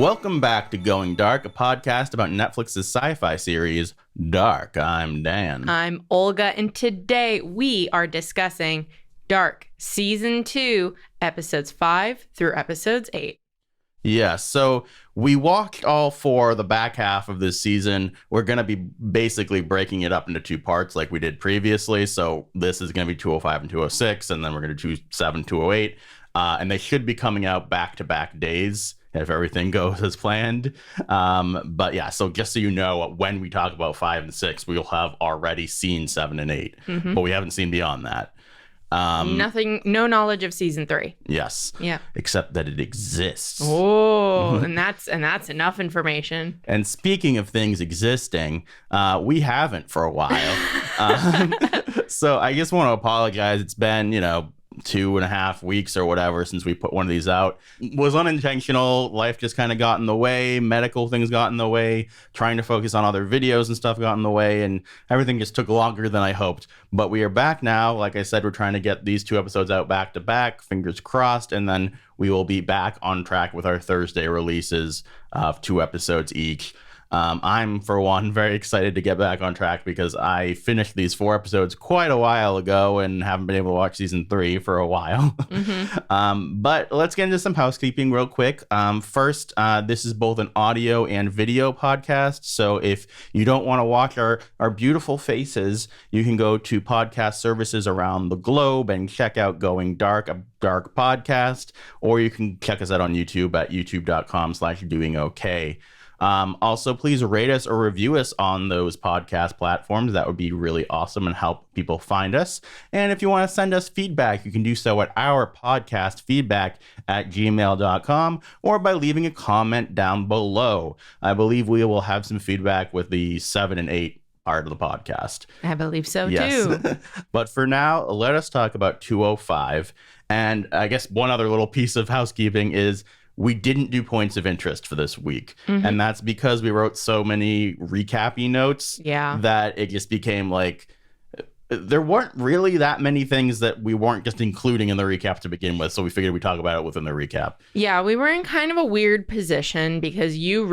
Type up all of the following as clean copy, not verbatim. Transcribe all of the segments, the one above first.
Welcome back to Going Dark, a podcast about Netflix's sci-fi series, Dark. I'm Dan. I'm Olga, and today we are discussing Dark Season 2, Episodes 5 through Episodes 8. Yeah, so we walked all four the back half of this season. We're going to be basically breaking it up into two parts like we did previously. So this is going to be 205 and 206, and then we're going to do 207, 208. And they should be coming out back-to-back days if everything goes as planned. But yeah, so just so you know, when we talk about 5 and 6, we'll have already seen 7 and 8, but we haven't seen beyond that. No knowledge of Season 3. Yes. Yeah. Except that it exists. Oh, and that's enough information. And speaking of things existing, we haven't for a while. So I just want to apologize. It's been, 2.5 weeks or whatever since we put one of these out. It was unintentional. Life just kind of got in the way. Medical things got in the way. Trying to focus on other videos and stuff got in the way, and everything just took longer than I hoped. But we are back now. Like I said, we're trying to get these 2 episodes out back to back, fingers crossed, and then we will be back on track with our Thursday releases of 2 episodes each. I'm, for one, very excited to get back on track because I finished these 4 episodes quite a while ago and haven't been able to watch season 3 for a while. But let's get into some housekeeping real quick. First, this is both an audio and video podcast. So if you don't want to watch our beautiful faces, you can go to podcast services around the globe and check out Going Dark, a dark podcast, or you can check us out on YouTube at youtube.com/DoingOK. Also, please rate us or review us on those podcast platforms. That would be really awesome and help people find us. And if you want to send us feedback, you can do so at our podcast feedback@gmail.com or by leaving a comment down below. I believe we will have some feedback with the 7 and 8 part of the podcast. I believe so, yes. too. But for now, let us talk about 205. And I guess one other little piece of housekeeping is we didn't do points of interest for this week. And that's because we wrote so many recappy notes that it just became like there weren't really that many things that we weren't just including in the recap to begin with. So we figured we'd talk about it within the recap. Yeah, we were in kind of a weird position because you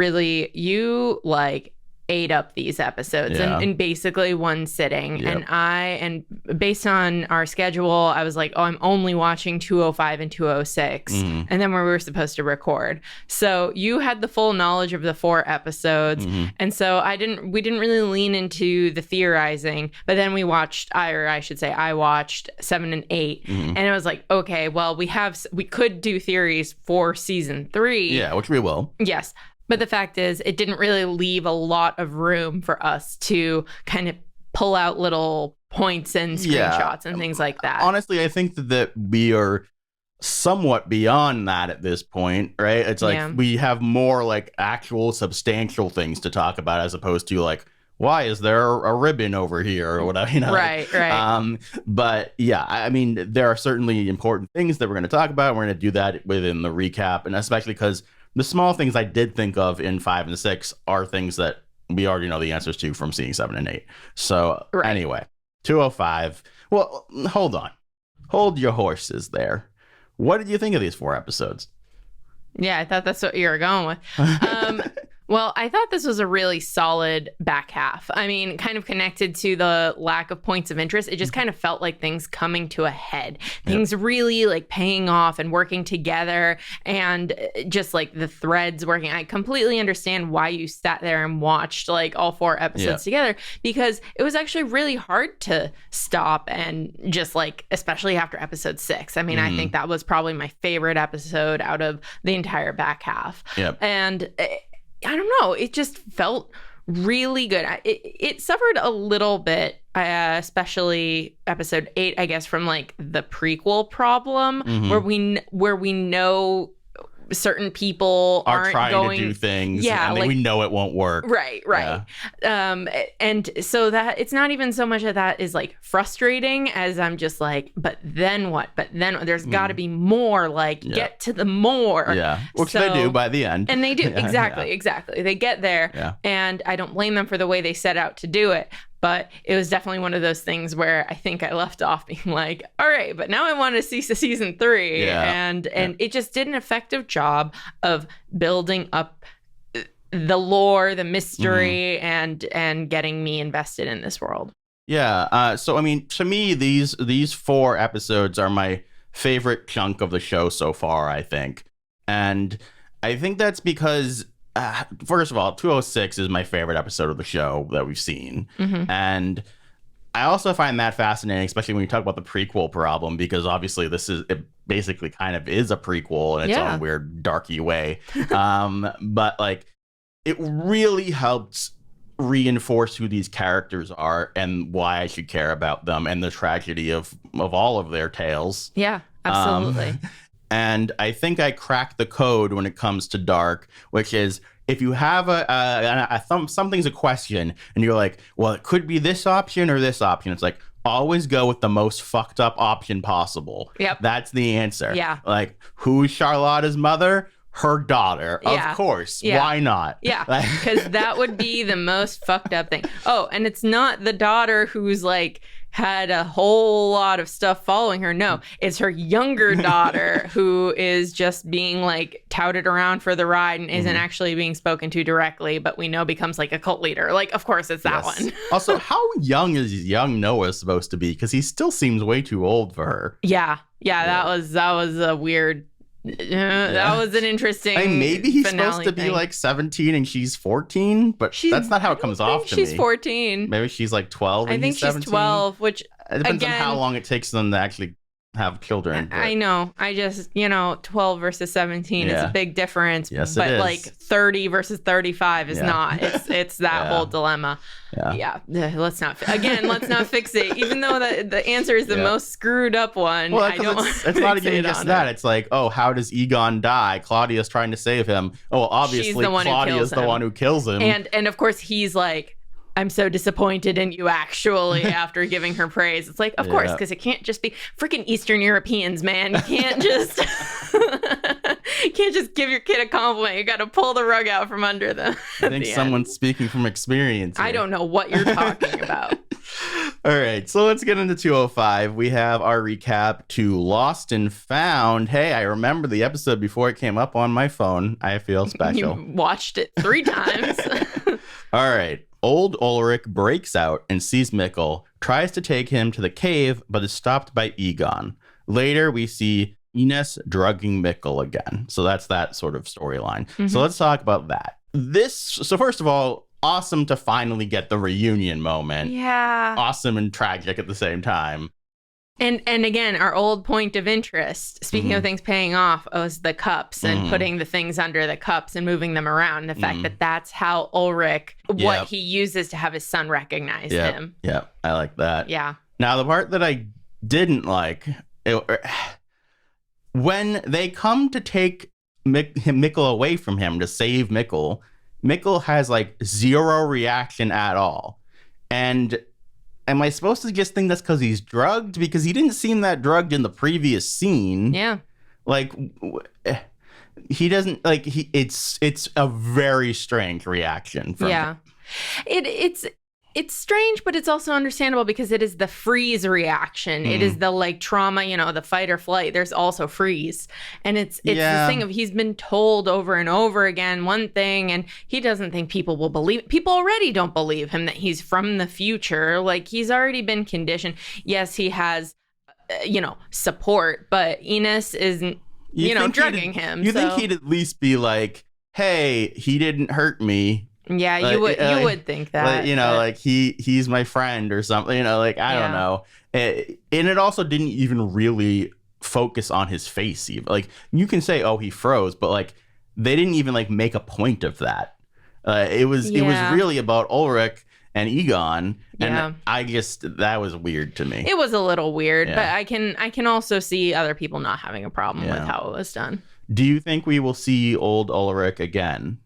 ate up these episodes in basically one sitting. Yep. And based on our schedule, I was like, I'm only watching 205 and 206. And then we were supposed to record. So you had the full knowledge of the 4 episodes. And so we didn't really lean into the theorizing, but then I watched 7 and 8. And it was like, okay, well, we could do theories for season 3. Yeah, which we will. Yes. But the fact is, it didn't really leave a lot of room for us to kind of pull out little points and screenshots and things like that. Honestly, I think that we are somewhat beyond that at this point, right? It's like we have more like actual substantial things to talk about as opposed to like, why is there a ribbon over here or whatever, Right. But yeah, I mean, there are certainly important things that we're going to talk about. We're going to do that within the recap, and especially because the small things I did think of in 5 and 6 are things that we already know the answers to from seeing 7 and 8. So anyway, 205. Well, hold on. Hold your horses there. What did you think of these 4 episodes? Yeah, I thought that's what you were going with. Well, I thought this was a really solid back half. I mean, kind of connected to the lack of points of interest. It just kind of felt like things coming to a head. Things really like paying off and working together and just like the threads working. I completely understand why you sat there and watched like all 4 episodes together, because it was actually really hard to stop and just like, especially after episode 6. I mean, I think that was probably my favorite episode out of the entire back half. And I don't know. It just felt really good. It suffered a little bit, especially episode 8, I guess, from like the prequel problem where we know certain people aren't trying going to do things and we know it won't work. Right. And so that it's not even so much that is like frustrating as I'm just like, but then what? But then there's got to be more, like get to the more. Which they do by the end. And they do. Exactly. They get there and I don't blame them for the way they set out to do it. But it was definitely one of those things where I think I left off being like, all right, but now I want to see season 3. And it just did an effective job of building up the lore, the mystery, and getting me invested in this world. Yeah. So, I mean, to me, these 4 episodes are my favorite chunk of the show so far, I think. And I think that's because, first of all, 206 is my favorite episode of the show that we've seen. And I also find that fascinating, especially when you talk about the prequel problem, because obviously it basically kind of is a prequel in its own weird, darky way. But like, it really helps reinforce who these characters are and why I should care about them and the tragedy of all of their tales. Yeah, absolutely. And I think I cracked the code when it comes to dark, which is if you have something's a question and you're like, well, it could be this option or this option. It's like, always go with the most fucked up option possible. Yep. That's the answer. Yeah. Like, who's Charlotta's mother? Her daughter. Yeah. Of course. Yeah. Why not? Yeah. Because that would be the most fucked up thing. Oh, and it's not the daughter who's like had a whole lot of stuff following her. No, it's her younger daughter who is just being like touted around for the ride and isn't actually being spoken to directly, but we know becomes like a cult leader. Like, of course, it's that one. Also, how young is young Noah supposed to be? Because he still seems way too old for her. Yeah. That was a weird. That was an interesting. I mean, maybe he's finale supposed to be thing. like 17 and she's 14, but that's not how it comes off to me. She's 14. Maybe she's like 12 and I think he's 17. she's 12, which it depends again, on how long it takes them to actually have children. I know. I just, 12 versus 17 is a big difference. Yes, it but is. like 30 versus 35 is not. It's that whole dilemma. Yeah. Let's not fix it. Even though the answer is the most screwed up one. Well, I don't it's not even just that. It's like, oh, how does Egon die? Claudia's trying to save him. Oh, well, obviously Claudia's the one who kills him. And of course he's like, I'm so disappointed in you actually after giving her praise. It's like, of course, because it can't just be freaking Eastern Europeans, man. You can't just give your kid a compliment. You got to pull the rug out from under them. I think someone's speaking from experience here. I don't know what you're talking about. All right, so let's get into 205. We have our recap to Lost and Found. Hey, I remember the episode before it came up on my phone. I feel special. You watched it 3 times. All right. Old Ulrich breaks out and sees Mikkel, tries to take him to the cave, but is stopped by Egon. Later, we see Ines drugging Mikkel again. So that's that sort of storyline. So let's talk about that. So first of all, awesome to finally get the reunion moment. Yeah. Awesome and tragic at the same time. And again, our old point of interest, speaking of things paying off, was the cups and putting the things under the cups and moving them around. The fact that that's how Ulrich, what he uses to have his son recognize him. Yeah, I like that. Yeah. Now, the part that I didn't like, when they come to take Mikkel away from him to save Mikkel, Mikkel has like 0 reaction at all. And am I supposed to just think that's because he's drugged? Because he didn't seem that drugged in the previous scene. Yeah. Like, he doesn't, like, it's a very strange reaction from him. It's strange, but it's also understandable because it is the freeze reaction. It is the like trauma, the fight or flight. There's also freeze. And it's this thing of he's been told over and over again one thing and he doesn't think people will believe it. People already don't believe him that he's from the future. Like he's already been conditioned. Yes, he has, support, but Ines isn't, drugging him. You think he'd at least be like, hey, he didn't hurt me. Yeah, like, you would think that. Like he's my friend or something, I don't know. And it also didn't even really focus on his face even. Like you can say, oh, he froze, but like they didn't even like make a point of that. It was really about Ulrich and Egon, and I just that was weird to me. It was a little weird, but I can also see other people not having a problem with how it was done. Do you think we will see old Ulrich again?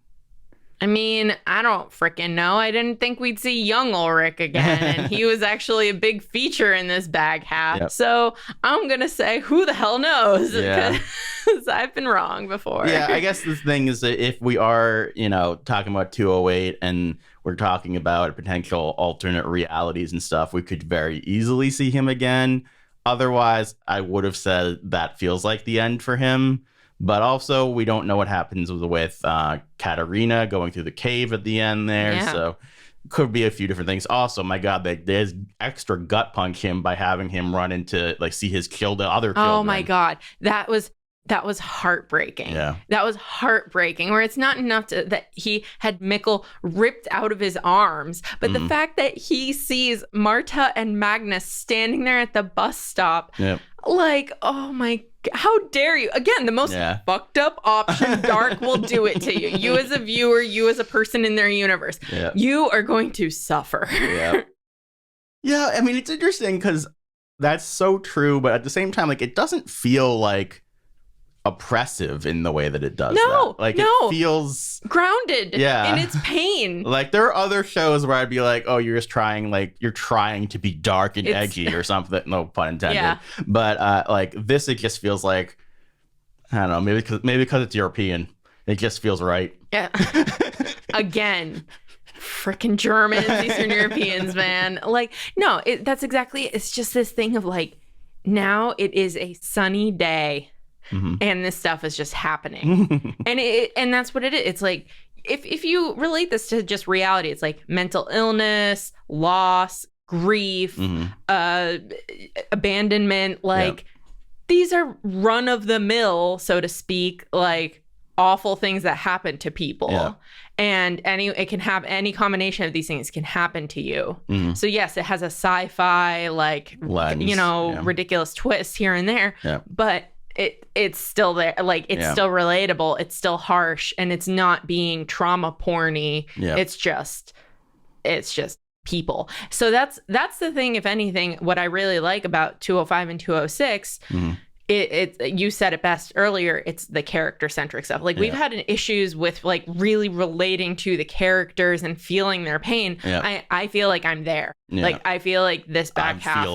I mean, I don't freaking know. I didn't think we'd see young Ulrich again. And he was actually a big feature in this bag half. Yep. So I'm going to say, who the hell knows? Because I've been wrong before. Yeah, I guess the thing is that if we are, talking about 208 and we're talking about potential alternate realities and stuff, we could very easily see him again. Otherwise, I would have said that feels like the end for him. But also, we don't know what happens with Katarina going through the cave at the end there. Yeah. So could be a few different things. Also, my God, there's extra gut punch him by having him run into, like, see his other children. Oh my God. That was heartbreaking. Yeah. That was heartbreaking, where it's not enough that he had Mikkel ripped out of his arms, but the fact that he sees Marta and Magnus standing there at the bus stop, like, oh my, how dare you? Again, the most fucked up option, Dark will do it to you. You as a viewer, you as a person in their universe, you are going to suffer. Yeah, I mean, it's interesting because that's so true, but at the same time, like, it doesn't feel like oppressive in the way that it does. It feels grounded in its pain. Like, there are other shows where I'd be like, oh, you're trying to be dark and edgy or something, no pun intended. But like this, it just feels like, I don't know, maybe because it's European, it just feels right. Again, freaking Germans, Eastern Europeans, man. Like, no, that's exactly it. It's just this thing of like, now it is a sunny day. And this stuff is just happening. and that's what it is. It's like, if you relate this to just reality, it's like mental illness, loss, grief, abandonment. Like, these are run of the mill, so to speak, like awful things that happen to people. And it can have any combination of these things can happen to you. So yes, it has a sci-fi, like, lens, ridiculous twist here and there, but it's still there. Like, it's still relatable. It's still harsh, and it's not being trauma porny. It's just people. So that's the thing. If anything, what I really like about 205 and 206, you said it best earlier. It's the character centric stuff. Like, we've had issues with like really relating to the characters and feeling their pain. I feel like I'm there. Like, I feel like this back half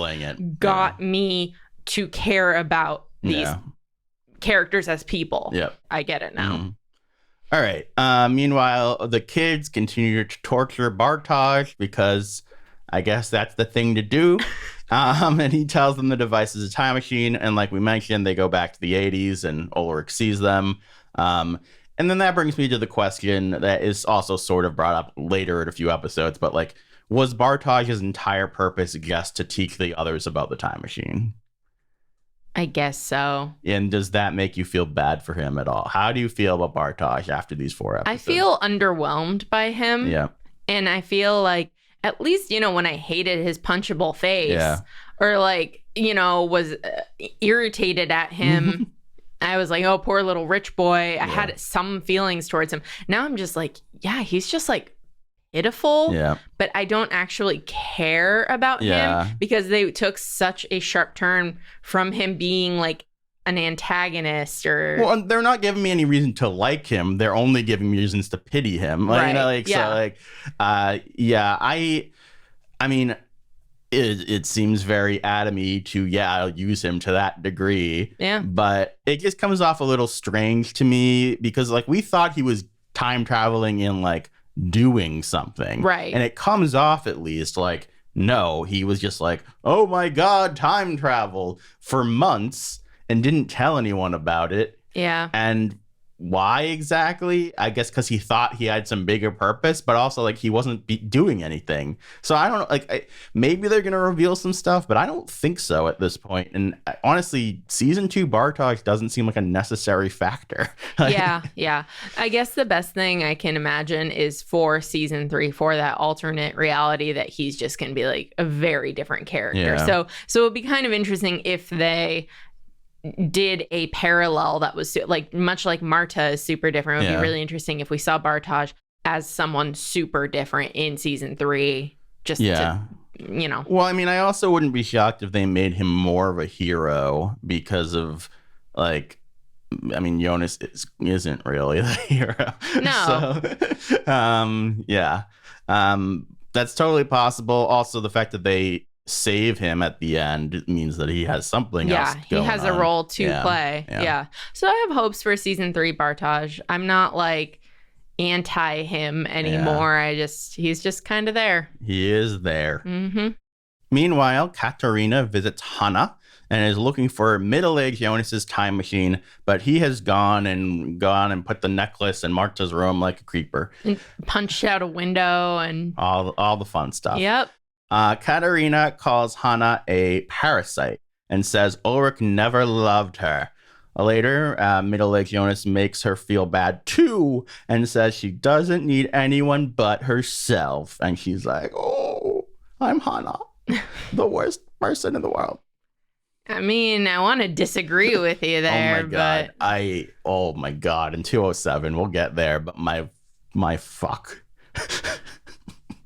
got me to care about these characters as people. I get it now. All right. Meanwhile, the kids continue to torture Bartosz because I guess that's the thing to do. And he tells them the device is a time machine. And like we mentioned, they go back to the 80s and Ulrich sees them. And then that brings me to the question that is also sort of brought up later in a few episodes. But like, was Bartosz's entire purpose just to teach the others about the time machine? I guess so. And does that make you feel bad for him at all? How do you feel about Bartosz after these 4 episodes? I feel underwhelmed by him. And I feel like, at least, when I hated his punchable face or like, was irritated at him, I was like, oh, poor little rich boy. I had some feelings towards him. Now I'm just like, he's just like pitiful, but I don't actually care about him because they took such a sharp turn from him being like an antagonist or... Well, they're not giving me any reason to like him. They're only giving me reasons to pity him. Like, so like, I mean, it seems very atomy to, I'll use him to that degree. But it just comes off a little strange to me because like we thought he was time traveling in like doing something. And it comes off at least like, no, he was just like, oh my God, time travel for months and didn't tell anyone about it. And why exactly? I guess because he thought he had some bigger purpose, but also like he wasn't doing anything. So I don't know, like maybe they're gonna reveal some stuff, but I don't think so at this point. And honestly, season 2 Bartosz doesn't seem like a necessary factor. I guess the best thing I can imagine is for season 3, for that alternate reality, that he's just gonna be like a very different character. So it'd be kind of interesting if they did a parallel that was like much like Marta is super different. It would be really interesting if we saw Bartosz as someone super different in season 3. Just to, Well, I mean, I also wouldn't be shocked if they made him more of a hero because of like, I mean, Jonas isn't really the hero. No. So, that's totally possible. Also, the fact that they save him at the end means that he has something else going on. He has a role to play. So I have hopes for season 3 Bartosz. I'm not like anti him anymore. He's just kind of there. He is there. Mm-hmm. Meanwhile, Katerina visits Hannah and is looking for middle-aged Jonas's time machine, but he has gone and put the necklace in Marta's room like a creeper. And punched out a window and all the fun stuff. Yep. Katerina calls Hannah a parasite and says Ulrich never loved her. Later, middle-aged Jonas makes her feel bad too and says she doesn't need anyone but herself. And she's like, oh, I'm Hannah, the worst person in the world. I mean, I want to disagree with you there, but oh my god, in 207 we'll get there, but my fuck.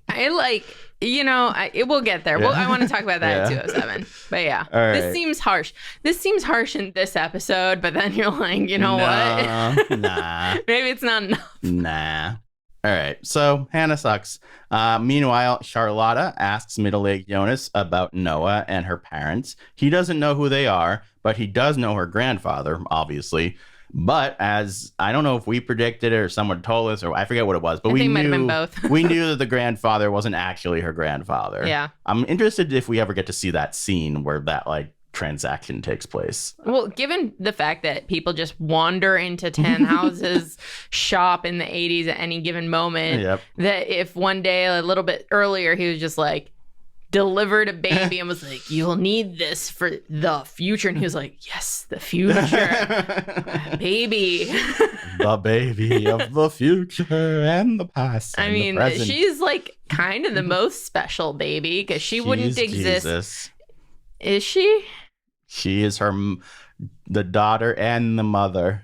We'll get there. I want to talk about that at 207. But yeah, right. This seems harsh. This seems harsh in this episode, but then you're like, what? Nah. Maybe it's not enough. Nah. All right, so Hannah sucks. Meanwhile, Charlotta asks middle-aged Jonas about Noah and her parents. He doesn't know who they are, but he does know her grandfather, obviously. But as I don't know if we predicted it or someone told us, or I forget what it was, but we might have been both. We knew that the grandfather wasn't actually her grandfather. Yeah. I'm interested if we ever get to see that scene where that transaction takes place. Well, given the fact that people just wander into Tannhause's shop in the 80s at any given moment, that if one day a little bit earlier he was just like delivered a baby and was like, you'll need this for the future, and he was like, yes, the future. Baby. The baby of the future and the past. I mean, she's like kind of the most special baby because she wouldn't exist. Jesus. Is she? She is the daughter and the mother.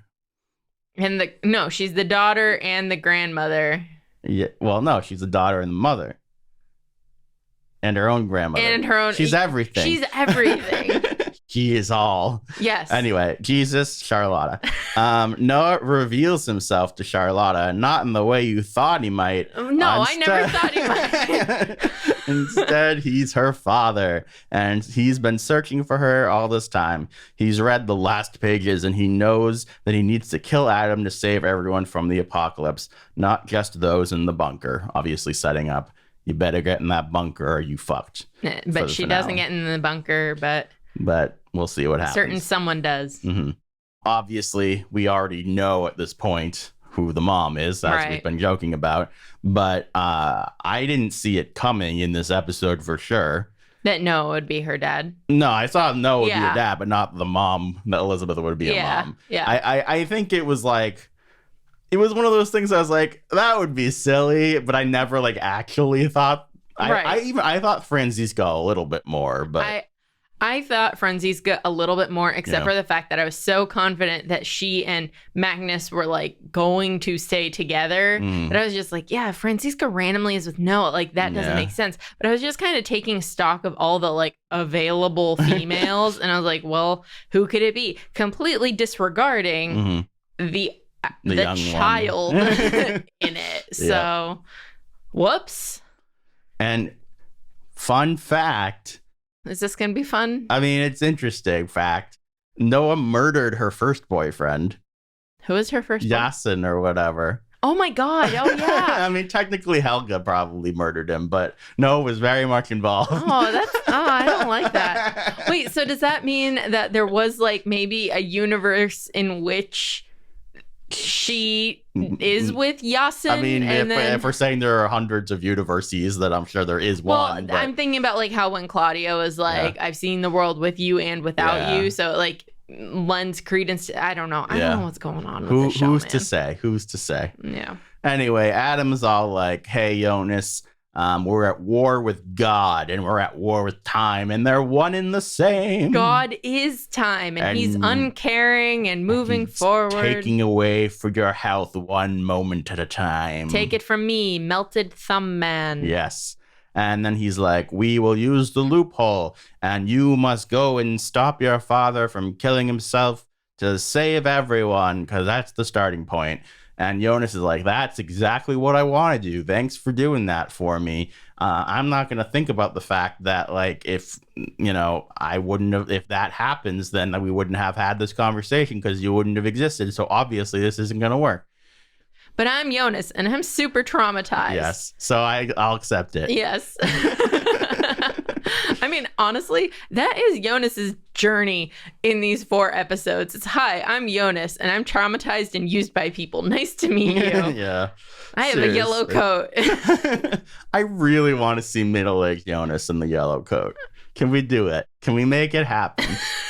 No, she's the daughter and the grandmother. Yeah. Well, no, she's the daughter and the mother. And her own grandmother. And her own. She's everything. She's everything. She is all. Yes. Anyway, Jesus, Charlotta. Noah reveals himself to Charlotta, not in the way you thought he might. No, I never thought he might. Instead, he's her father, and he's been searching for her all this time. He's read the last pages, and he knows that he needs to kill Adam to save everyone from the apocalypse, not just those in the bunker, obviously setting up. You better get in that bunker or you fucked. But she doesn't get in the bunker, but we'll see what happens. Certain someone does. Mm-hmm. Obviously, we already know at this point who the mom is, as we've been joking about. But I didn't see it coming in this episode for sure. That Noah would be her dad. No, I saw Noah would be a dad, but not the mom, that Elizabeth would be a mom. Yeah. I think it was like, it was one of those things I was like, that would be silly, but I never actually thought. I thought Franziska a little bit more, but I thought Franziska a little bit more, except for the fact that I was so confident that she and Magnus were going to stay together. But I was just like, yeah, Franziska randomly is with Noah. That doesn't make sense. But I was just kind of taking stock of all the available females. And I was like, well, who could it be? Completely disregarding the child in it. So, whoops. And fun fact. Is this going to be fun? I mean, it's interesting fact. Noah murdered her first boyfriend. Who is her first Yasin or whatever. Oh my God. Oh yeah. I mean, technically Helga probably murdered him, but Noah was very much involved. I don't like that. Wait, so does that mean that there was maybe a universe in which she is with Yasin? I mean, if we're saying there are hundreds of universes, then I'm sure there is one. Well, I'm thinking about how when Claudia was I've seen the world with you and without you, so lends credence to, I don't know. I don't know what's going on with the show, Who's to say? Who's to say? Yeah. Anyway, Adam's all like, hey, Jonas, we're at war with God and we're at war with time, and they're one and the same. God is time, and he's uncaring and moving forward. Taking away for your health one moment at a time. Take it from me, melted thumb man. Yes. And then he's like, we will use the loophole, and you must go and stop your father from killing himself to save everyone, because that's the starting point. And Jonas is like, that's exactly what I want to do. Thanks for doing that for me. I'm not going to think about the fact that, if, I wouldn't have, if that happens, then we wouldn't have had this conversation because you wouldn't have existed. So obviously this isn't going to work. but I'm Jonas and I'm super traumatized. Yes. So I'll accept it. Yes. I mean, honestly, that is Jonas's journey in these 4 episodes. It's, hi, I'm Jonas and I'm traumatized and used by people. Nice to meet you. Yeah. I have a yellow coat. I really want to see middle-aged Jonas in the yellow coat. Can we do it? Can we make it happen?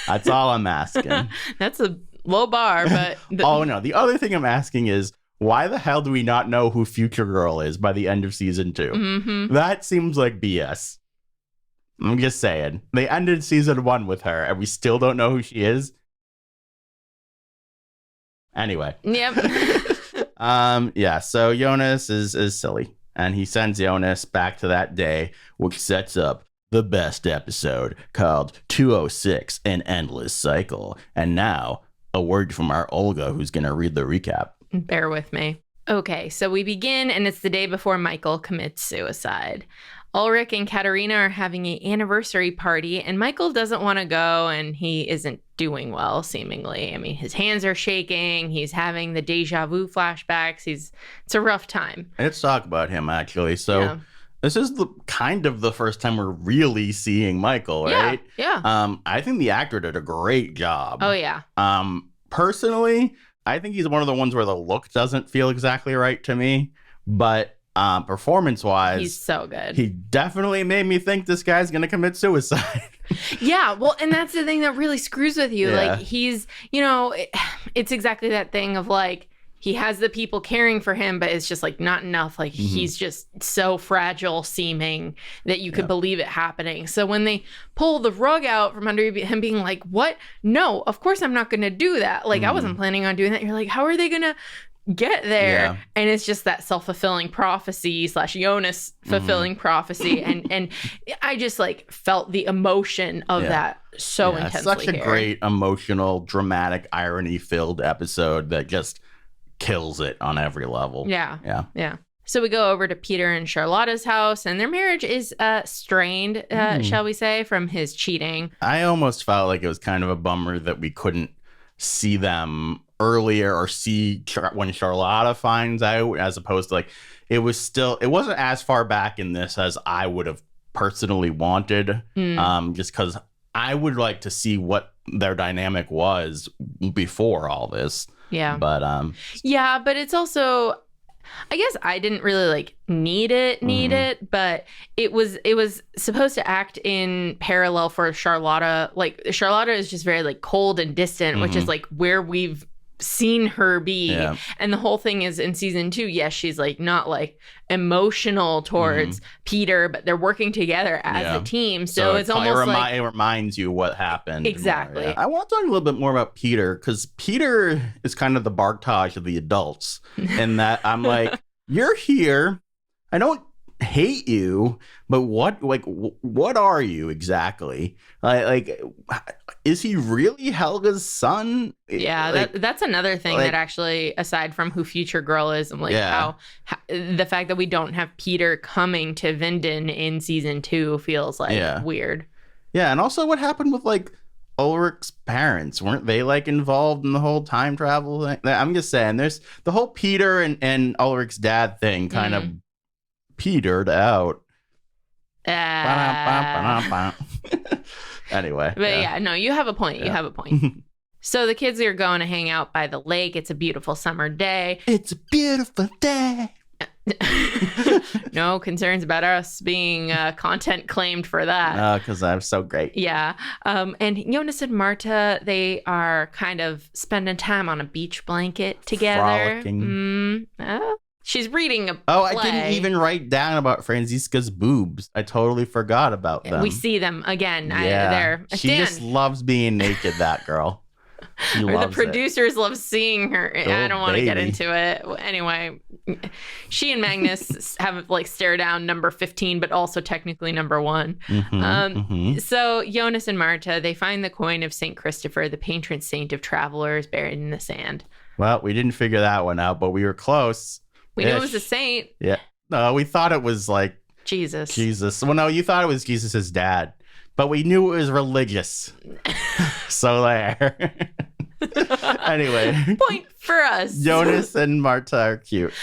That's all I'm asking. That's a low bar, but... Oh, no. The other thing I'm asking is, why the hell do we not know who Future Girl is by the end of season 2? Mm-hmm. That seems like BS. I'm just saying. They ended season 1 with her, and we still don't know who she is. Anyway. Yep. Yeah, so Jonas is silly. And he sends Jonas back to that day, which sets up the best episode called 206, An Endless Cycle. And now, a word from our Olga, who's going to read the recap. Bear with me. Okay, so we begin, and it's the day before Michael commits suicide. Ulrich and Katerina are having an anniversary party, and Michael doesn't want to go, and he isn't doing well, seemingly. I mean, his hands are shaking. He's having the deja vu flashbacks. It's a rough time. Let's talk about him, actually. So Yeah. this is kind of the first time we're really seeing Michael, right? Yeah. I think the actor did a great job. Oh, yeah. Personally, I think he's one of the ones where the look doesn't feel exactly right to me, but performance-wise, He's so good. he definitely made me think this guy's gonna commit suicide. Yeah, well, and that's the thing that really screws with you. Yeah. Like, he's, it's exactly that thing of like, he has the people caring for him, but it's just like not enough. Like, he's just so fragile seeming that you could believe it happening. So when they pull the rug out from under him being like, what? No, of course I'm not going to do that. Like, I wasn't planning on doing that. You're like, how are they going to get there? Yeah. And it's just that self-fulfilling prophecy / Jonas fulfilling prophecy. And I just like felt the emotion of that so intensely. Such a here. great, emotional, dramatic, irony-filled episode that just kills it on every level. Yeah. So we go over to Peter and Charlotta's house, and their marriage is strained, shall we say, from his cheating. I almost felt like it was kind of a bummer that we couldn't see them earlier or see when Charlotta finds out, as opposed to like it wasn't as far back in this as I would have personally wanted, just because I would like to see what their dynamic was before all this. Yeah. But but it's also, I guess I didn't really like need it, but it was supposed to act in parallel for Charlotta. Like, Charlotta is just very like cold and distant, which is like where we've seen her be. And the whole thing is in season 2, yes, she's like not like emotional towards Peter, but they're working together as a team. So it's almost like it reminds you what happened. Exactly. More, I want to talk a little bit more about Peter, because Peter is kind of the Bartosz of the adults, in that I'm like, you're here. I don't hate you, but what are you exactly? Like, is he really Helga's son? Yeah, like, that's another thing that actually, aside from who Future Girl is, I'm like, how the fact that we don't have Peter coming to Vinden in season 2 feels like weird. Yeah, and also what happened with like Ulrich's parents? Weren't they like involved in the whole time travel thing? I'm just saying, there's the whole Peter and Ulrich's dad thing kind of petered out. Anyway. But no, you have a point. You have a point. So the kids are going to hang out by the lake. It's a beautiful summer day. It's a beautiful day. No concerns about us being content claimed for that. No, because I'm so great. Yeah. And Jonas and Marta, they are kind of spending time on a beach blanket together. Frolicking. She's reading a play. I didn't even write down about Franziska's boobs. I totally forgot about them. We see them again. She just loves being naked, that girl. She loves the producers love seeing her. I don't want to get into it. Anyway, she and Magnus have like stare down number 15, but also technically number 1. So Jonas and Marta, they find the coin of St. Christopher, the patron saint of travelers, buried in the sand. Well, we didn't figure that one out, but we were close. We knew it was a saint. Yeah. No, we thought it was like Jesus. Well, no, you thought it was Jesus's dad, but we knew it was religious. So there. Anyway. Point for us. Jonas and Marta are cute.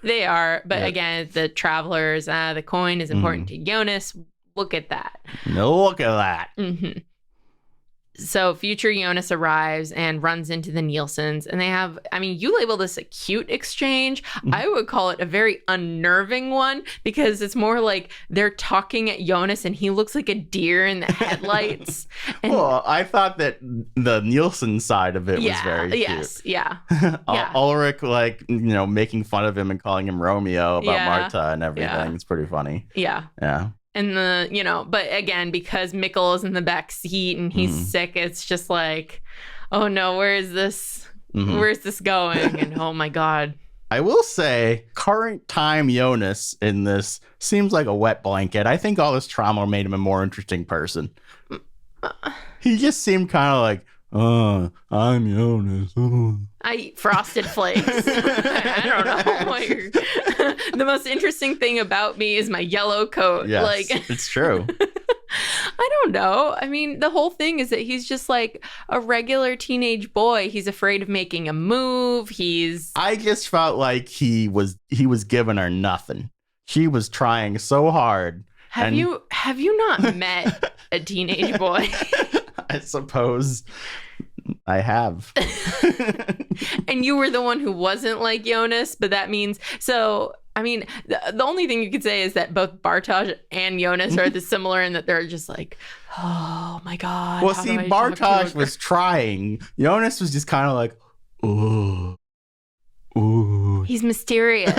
They are. But again, the travelers, the coin is important to Jonas. Look at that. Look at that. Mm-hmm. So future Jonas arrives and runs into the Nielsen's, and they have, I mean, you label this a cute exchange. I would call it a very unnerving one, because it's more like they're talking at Jonas and he looks like a deer in the headlights. And, well, I thought that the Nielsen side of it was very cute. Yes, yeah. Ulrich, like, making fun of him and calling him Romeo about Marta and everything. Yeah. It's pretty funny. Yeah. Yeah. And but again, because Mikkel is in the back seat and he's sick, it's just like, oh no, where is this? Where's this going? And oh my God. I will say, current time Jonas in this seems like a wet blanket. I think all this trauma made him a more interesting person. He just seemed kind of like, oh, I'm Jonas. Oh. I eat Frosted Flakes. I don't know what you're... The most interesting thing about me is my yellow coat. Yes, it's true. I don't know. I mean, the whole thing is that he's just like a regular teenage boy. He's afraid of making a move. I just felt like he was giving her nothing. She was trying so hard. Have you not met a teenage boy? I suppose I have. And you were the one who wasn't like Jonas, but that means so. I mean, the only thing you could say is that both Bartosz and Jonas are similar in that they're just like, oh my God. Well, see, Bartosz was trying. Jonas was just kind of like, ooh. Ooh. He's mysterious.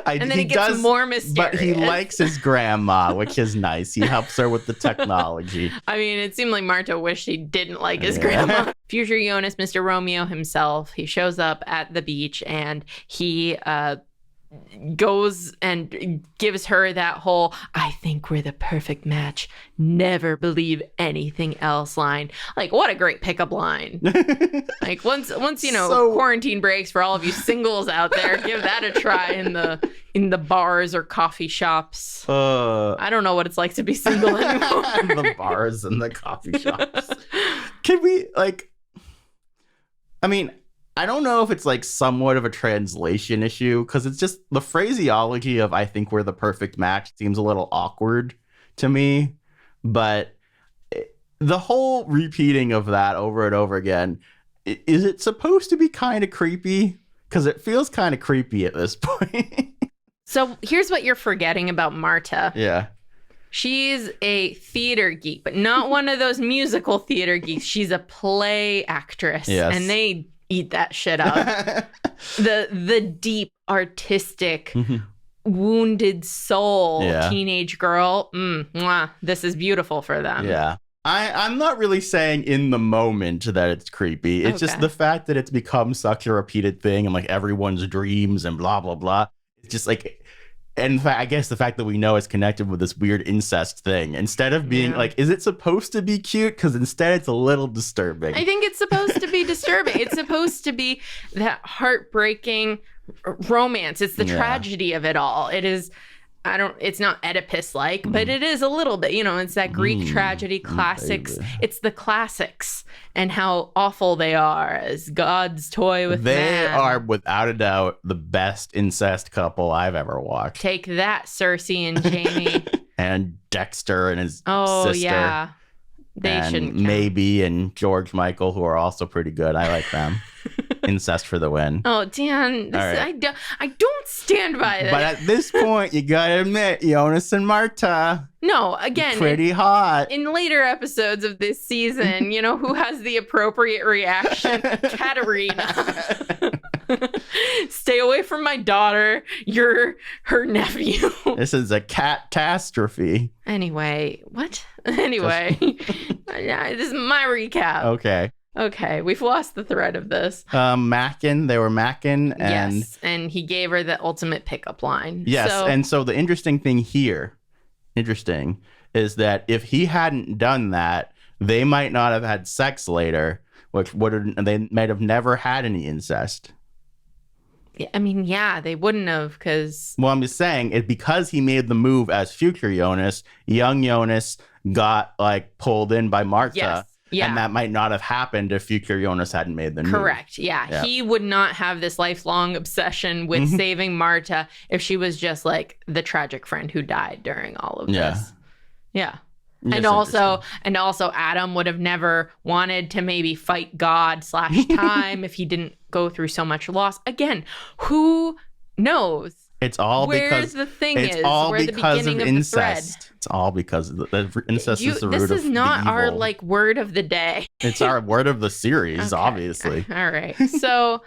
And then he gets more mysterious. But he likes his grandma, which is nice. He helps her with the technology. I mean, it seemed like Marta wished he didn't like his grandma. Future Jonas, Mr. Romeo himself, he shows up at the beach and he goes and gives her that whole "I think we're the perfect match, never believe anything else" line. Like, what a great pickup line. Like once quarantine breaks for all of you singles out there, give that a try in the bars or coffee shops. I don't know what it's like to be single anymore. The bars and the coffee shops. Can we I don't know if it's like somewhat of a translation issue, because it's just the phraseology of "I think we're the perfect match" seems a little awkward to me. But the whole repeating of that over and over again, is it supposed to be kind of creepy? Because it feels kind of creepy at this point. So here's what you're forgetting about Marta. Yeah. She's a theater geek, but not one of those musical theater geeks. She's a play actress. Yes. And they eat that shit up. the deep artistic wounded soul teenage girl, this is beautiful for them. Yeah, I'm not really saying in the moment that it's creepy. It's just the fact that it's become such a repeated thing and like everyone's dreams and blah blah blah. It's just like, in fact, I guess the fact that we know it's connected with this weird incest thing, instead of being like, is it supposed to be cute? Because instead it's a little disturbing. I think it's supposed to be disturbing. It's supposed to be that heartbreaking romance. It's the tragedy of it all. It is, it's not Oedipus-like, but it is a little bit, it's that Greek tragedy classics. It's the classics and how awful they are as God's toy with man. They are, without a doubt, the best incest couple I've ever watched. Take that, Cersei and Jamie. And Dexter and his sister. Oh, yeah. They shouldn't count. Maybe and George Michael, who are also pretty good. I like them. Incest for the win. Oh, Dan, right. I don't stand by this. But at this point, you gotta admit, Jonas and Marta. No, again, pretty hot. In later episodes of this season, who has the appropriate reaction? Katerina. Stay away from my daughter. You're her nephew. This is a cat-tastrophe. Anyway, what? Anyway, this is my recap. Okay, we've lost the thread of this. Mackin, they were Mackin. And yes, and he gave her the ultimate pickup line. Yes, and so the interesting thing here, is that if he hadn't done that, they might not have had sex later, they might have never had any incest. I mean, they wouldn't have, because... Well, I'm just saying, because he made the move as future Jonas, young Jonas got, pulled in by Marta. Yes. Yeah. And that might not have happened if future Jonas hadn't made the move. Correct. Yeah. He would not have this lifelong obsession with saving Marta if she was just like the tragic friend who died during all of this. Yeah. And also Adam would have never wanted to maybe fight God / time if he didn't go through so much loss. Again, who knows? It's all because the thing it's is. all We're because the of of incest. It's all because of the incest is the root of This is not the our evil. like word of the day. It's our word of the series, obviously. All right. So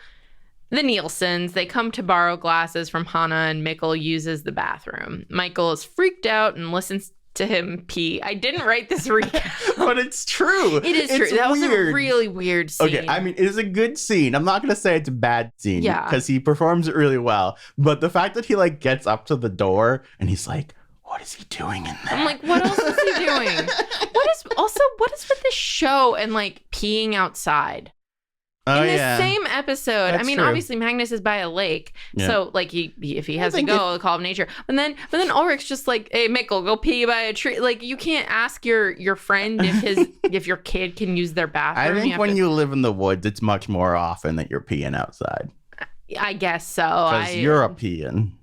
the Nielsen's, they come to borrow glasses from Hannah, and Mikkel uses the bathroom. Michael is freaked out and listens to him pee. I didn't write this recap. But it's true. It is true. It's That was weird. a really weird scene. Okay, I mean, it is a good scene. I'm not going to say it's a bad scene. Yeah. Because he performs it really well. But the fact that he, like, gets up to the door and he's like, what is he doing in there? I'm like, what else is he doing? What is with this show and, like, peeing outside? Oh, in the yeah. same episode, That's I mean, true. obviously Magnus is by a lake, Yeah. so like if he has to think go, the call of nature. But then Ulrich's just like, hey, Mikkel, go pee by a tree. Like, you can't ask your friend if your kid can use their bathroom. I think when you live in the woods, it's much more often that you're peeing outside. I guess so. Because you're a peeing.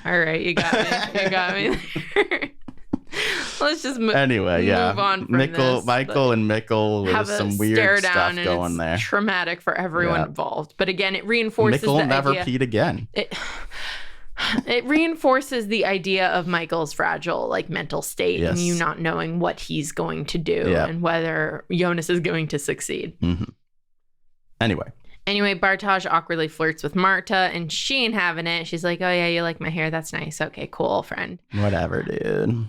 All right, you got me. You got me there. Let's just move on from this. Michael and Mikkel Have with a some stare weird down, stuff and going it's there. traumatic for everyone Yeah. involved. But again, it reinforces Mikkel the never idea. peed again. It reinforces the idea of Michael's fragile, like, mental state, and Yes. you not knowing what he's going to do Yeah. and whether Jonas is going to succeed. Mm-hmm. Anyway, Bartosz awkwardly flirts with Marta, and she ain't having it. She's like, oh, yeah, you like my hair? That's nice. Okay, cool, friend. Whatever, dude.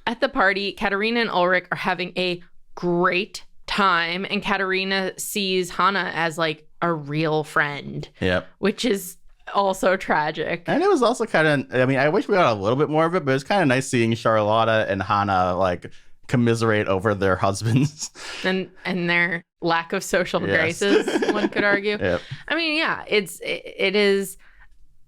At the party, Katarina and Ulrich are having a great time, and Katarina sees Hannah as, like, a real friend, Yep. which is also tragic. And it was also kind of, I mean, I wish we got a little bit more of it, but it's kind of nice seeing Charlotta and Hannah, like, commiserate over their husbands. And their lack of social Yes. graces, one could argue. Yep. I mean, yeah, it is.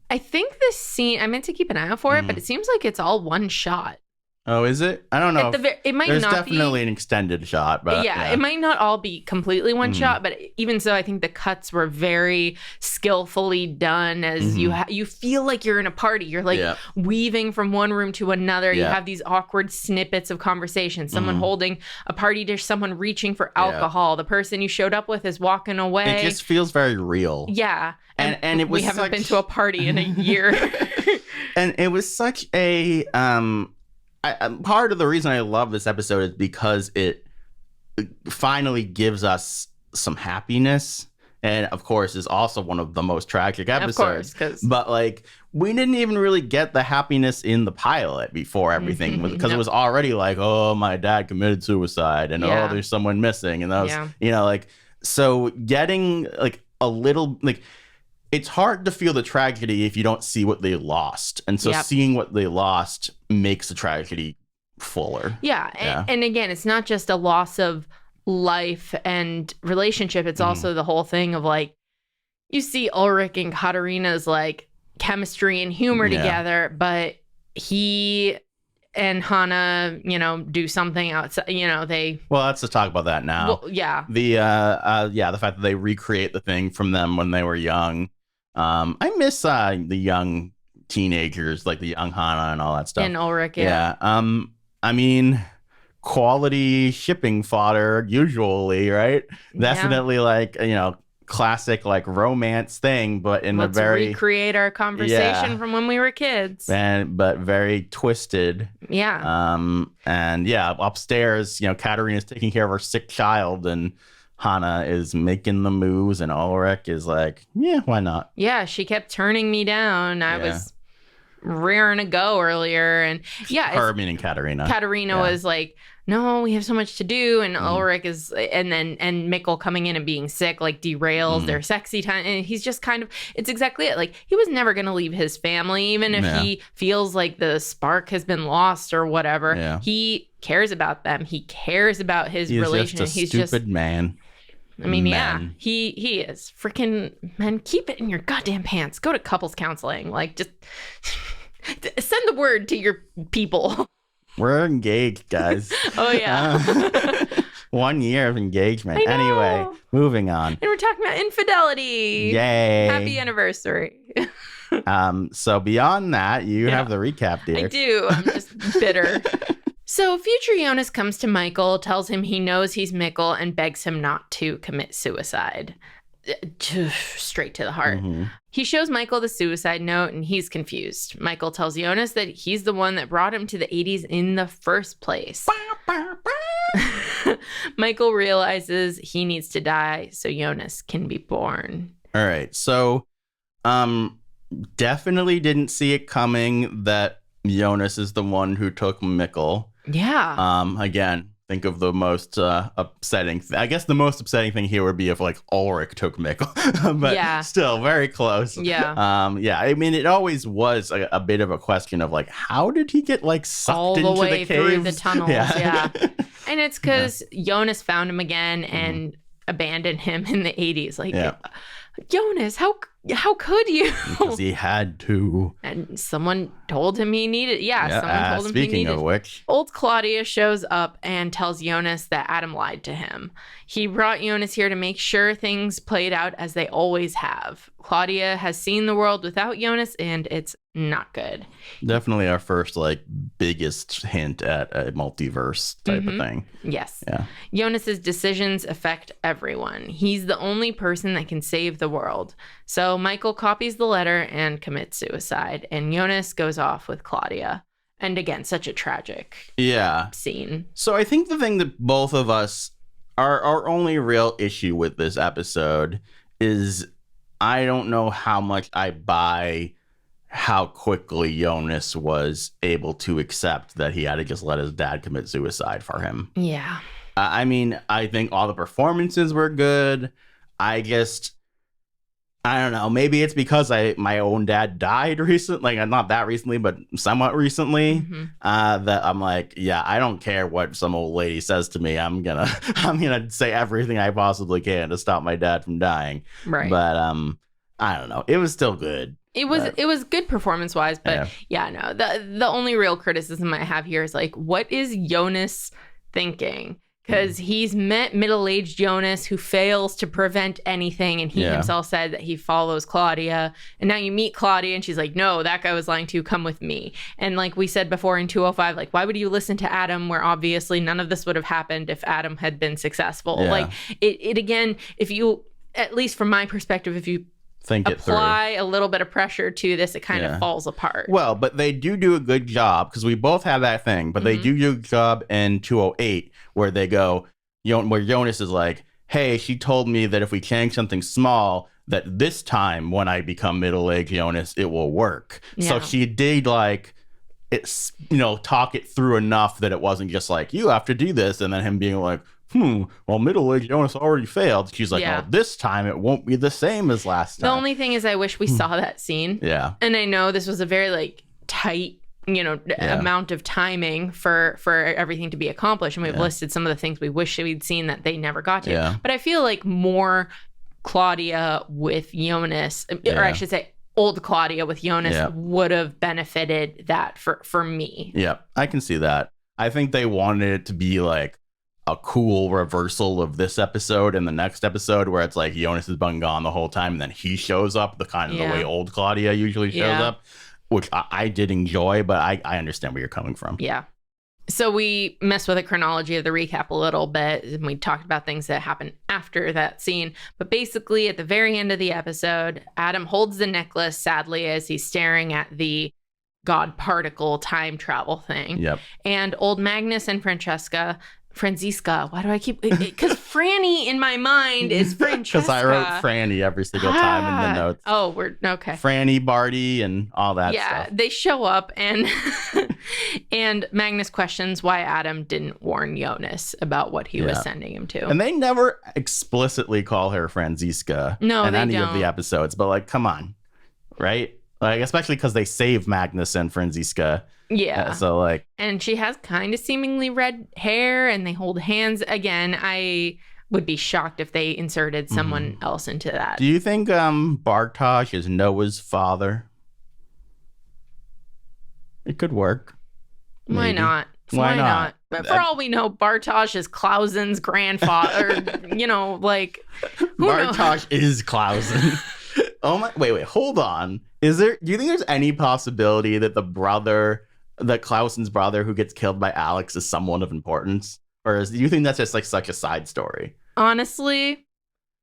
I think this scene, I meant to keep an eye out for it, but it seems like it's all one shot. Oh, is it? I don't know. It might There's not definitely be. an extended shot, but Yeah, it might not all be completely one shot, but even so, I think the cuts were very skillfully done. As you feel like you're in a party. You're like weaving from one room to another. You Yeah. have these awkward snippets of conversation. Someone holding a party dish, someone reaching for alcohol. The person you showed up with is walking away. It just feels very real. Yeah, And it was we haven't such- been to a party in a year. And it was such a part of the reason I love this episode is because it finally gives us some happiness, and of course is also one of the most tragic episodes. Of course, 'cause- but like we didn't even really get the happiness in the pilot before everything because it was already like, oh, my dad committed suicide, and oh, there's someone missing, and that was you know, like, so getting like a little like. It's hard to feel the tragedy if you don't see what they lost. And so seeing what they lost makes the tragedy fuller. Yeah. And again, it's not just a loss of life and relationship. It's also the whole thing of, like, you see Ulrich and Katarina's, like, chemistry and humor together, but he and Hannah, you know, do something outside, you know, Well, let's just talk about that now. Well, yeah. The fact that they recreate the thing from them when they were young. I miss the young teenagers, like the young Hannah and all that stuff. And Ulrich, I mean, quality shipping fodder usually, right? Definitely, like, you know, classic like romance thing, but in Let's a very recreate our conversation from when we were kids. but very twisted. Yeah. And upstairs, you know, Katarina's taking care of her sick child, and Hannah is making the moves, and Ulrich is like, yeah, why not? Yeah, she kept turning me down. I was rearing to go earlier, and her meaning Katarina. Katarina was like, no, we have so much to do, and Ulrich is, and Mikkel coming in and being sick, like, derails their sexy time, and he's just kind of, it's exactly it. Like, he was never going to leave his family, even if he feels like the spark has been lost or whatever. Yeah. He cares about them. He cares about his relationship. He's just a stupid man. I mean, he is. Freaking men, keep it in your goddamn pants. Go to couples counseling. Like, just send the word to your people. We're engaged, guys. Oh, yeah. 1 year of engagement. I know. Anyway, moving on. And we're talking about infidelity. Yay. Happy anniversary. So beyond that, you have the recap, dear. I do. I'm just bitter. So future Jonas comes to Michael, tells him he knows he's Mikkel, and begs him not to commit suicide. Straight to the heart. Mm-hmm. He shows Michael the suicide note, and he's confused. Michael tells Jonas that he's the one that brought him to the 80s in the first place. Michael realizes he needs to die so Jonas can be born. All right. So, definitely didn't see it coming that Jonas is the one who took Mikkel. Yeah. Again, think of the most upsetting. I guess the most upsetting thing here would be if like Ulrich took Mikkel, but still very close. Yeah. Yeah. I mean, it always was a bit of a question of like, how did he get like sucked all into the way the caves? through the tunnels? Yeah. Yeah. And it's because Jonas found him again and abandoned him in the 80s. Like, Jonas, how could you? Because he had to. And someone told him he needed. Someone told him he needed. Speaking of which, old Claudia shows up and tells Jonas that Adam lied to him. He brought Jonas here to make sure things played out as they always have. Claudia has seen the world without Jonas, and it's not good. Definitely our first like biggest hint at a multiverse type of thing. Yes. Yeah. Jonas's decisions affect everyone. He's the only person that can save the world. So Michael copies the letter and commits suicide, and Jonas goes off with Claudia. And again, such a tragic scene. So I think the thing that both of us, our only real issue with this episode is I don't know how much I buy how quickly Jonas was able to accept that he had to just let his dad commit suicide for him. Yeah. I mean, I think all the performances were good. I don't know. Maybe it's because my own dad died recently. Like, not that recently, but somewhat recently. That I'm like, yeah, I don't care what some old lady says to me. I'm gonna say everything I possibly can to stop my dad from dying. Right. But I don't know. It was still good. It was good performance wise, but no. The only real criticism I have here is like, what is Jonas thinking? Because he's met middle-aged Jonas who fails to prevent anything, and he himself said that he follows Claudia. And now you meet Claudia, and she's like, no, that guy was lying to you. Come with me. And like we said before in 205, like, why would you listen to Adam where obviously none of this would have happened if Adam had been successful? Yeah. Like, it again, if you, at least from my perspective, if you apply a little bit of pressure to this, it kind of falls apart. Well, but they do a good job, because we both have that thing, but they do a good job in 208 where they go, where Jonas is like, hey, she told me that if we change something small, that this time when I become middle-aged Jonas, it will work. Yeah. So she did like, it's, talk it through enough that it wasn't just like, you have to do this, and then him being like, well, middle-aged Jonas already failed. She's like, oh, this time it won't be the same as last time. The only thing is I wish we saw that scene. Yeah. And I know this was a very like tight, amount of timing for everything to be accomplished. And we've listed some of the things we wish we'd seen that they never got to. Yeah. But I feel like more Claudia with Jonas, or I should say old Claudia with Jonas would have benefited that for me. Yeah, I can see that. I think they wanted it to be like a cool reversal of this episode and the next episode where it's like Jonas has been gone the whole time and then he shows up the kind of the way old Claudia usually shows up, which I did enjoy, but I understand where you're coming from. Yeah. So we messed with the chronology of the recap a little bit, and we talked about things that happened after that scene. But basically, at the very end of the episode, Adam holds the necklace, sadly, as he's staring at the God particle time travel thing. Yep. And old Magnus and Franziska, why do I keep... Because Franny in my mind is Francesca. Because I wrote Franny every single time in the notes. Oh, we're... Okay. Franny, Barty, and all that stuff. Yeah, they show up, and and Magnus questions why Adam didn't warn Jonas about what he was sending him to. And they never explicitly call her Franziska in any of the episodes. But, like, come on. Right? Like, especially because they save Magnus and Franziska. Yeah. So like, and she has kind of seemingly red hair, and they hold hands. Again, I would be shocked if they inserted someone else into that. Do you think Bartosz is Noah's father? It could work. Maybe. Why not? Why not? But for all we know, Bartosz is Clausen's grandfather. Like, who knows? Bartosz is Clausen. Oh my! Wait, hold on. Do you think there's any possibility that that Clausen's brother who gets killed by Alex is someone of importance? Or do you think that's just like such a side story? Honestly,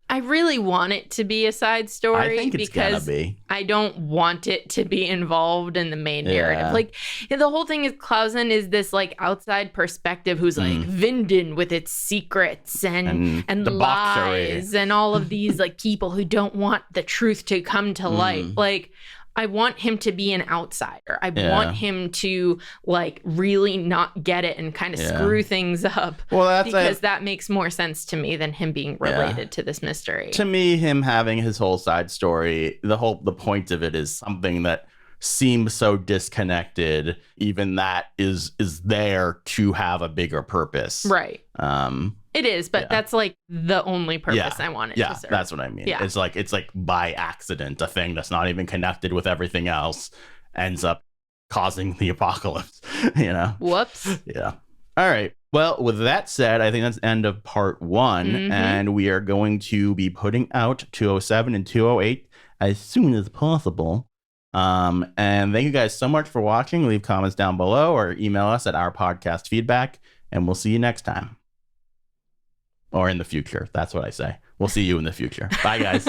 I really want it to be a side story. I think it's gonna be. I don't want it to be involved in the main narrative. Like, the whole thing is Clausen is this like outside perspective who's like Vinden with its secrets and lies and all of these like people who don't want the truth to come to light. Like, I want him to be an outsider. I want him to like really not get it and kind of screw things up. Well, because that makes more sense to me than him being related to this mystery. To me, him having his whole side story, the point of it is something that seems so disconnected. Even that is there to have a bigger purpose. Right. It is, but that's like the only purpose I want it to serve. Yeah, that's what I mean. Yeah. It's like by accident, a thing that's not even connected with everything else ends up causing the apocalypse, Whoops. Yeah. All right. Well, with that said, I think that's the end of part 1. And we are going to be putting out 207 and 208 as soon as possible. And thank you guys so much for watching. Leave comments down below or email us at ourpodcastfeedback, and we'll see you next time. Or in the future. That's what I say. We'll see you in the future. Bye, guys.